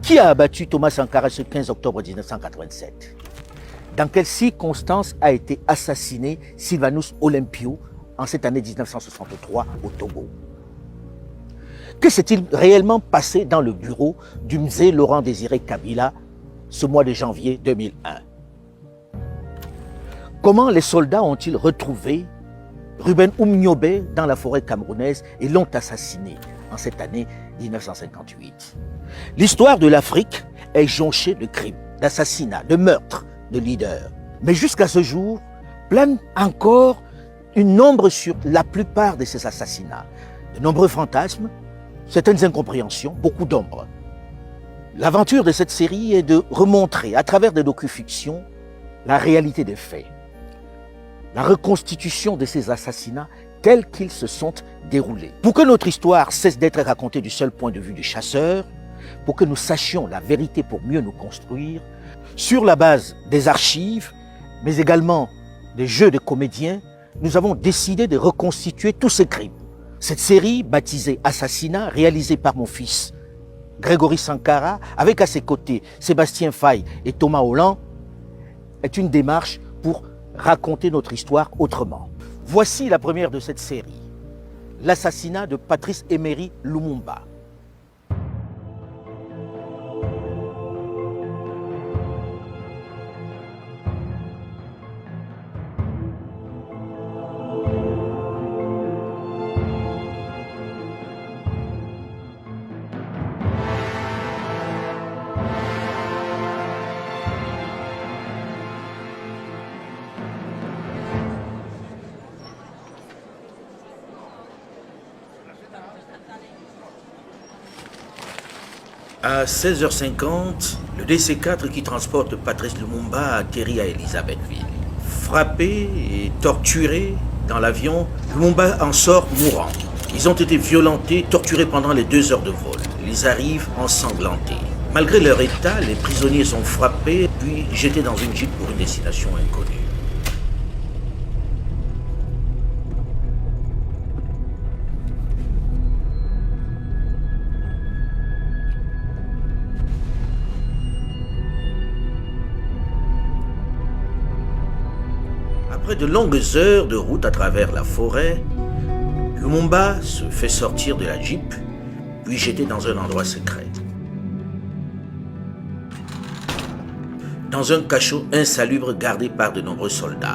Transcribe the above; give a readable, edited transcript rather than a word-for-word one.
Qui a abattu Thomas Sankara ce 15 octobre 1987? Dans quelles circonstances a été assassiné Sylvanus Olympio en cette année 1963 au Togo? Que s'est-il réellement passé dans le bureau du Mzee Laurent Désiré Kabila ce mois de janvier 2001? Comment les soldats ont-ils retrouvé Ruben Oumniobé dans la forêt camerounaise et l'ont assassiné en cette année 1958? L'histoire de l'Afrique est jonchée de crimes, d'assassinats, de meurtres de leaders. Mais jusqu'à ce jour, plane encore une ombre sur la plupart de ces assassinats. De nombreux fantasmes, certaines incompréhensions, beaucoup d'ombres. L'aventure de cette série est de remontrer à travers des docufictions la réalité des faits, la reconstitution de ces assassinats tels qu'ils se sont déroulés. Pour que notre histoire cesse d'être racontée du seul point de vue du chasseur, pour que nous sachions la vérité pour mieux nous construire, sur la base des archives, mais également des jeux de comédiens, nous avons décidé de reconstituer tous ces crimes. Cette série, baptisée Assassinat, réalisée par mon fils Grégory Sankara, avec à ses côtés Sébastien Faye et Thomas Holland, est une démarche pour raconter notre histoire autrement. Voici la première de cette série, l'assassinat de Patrice Emery Lumumba. À 16h50, le DC-4 qui transporte Patrice Lumumba a atterri à Elisabethville. Frappé et torturé dans l'avion, Lumumba en sort mourant. Ils ont été violentés, torturés pendant les 2 heures de vol. Ils arrivent ensanglantés. Malgré leur état, les prisonniers sont frappés puis jetés dans une jeep pour une destination inconnue. Après de longues heures de route à travers la forêt, Lumumba se fait sortir de la jeep, puis jeté dans un endroit secret. Dans un cachot insalubre gardé par de nombreux soldats.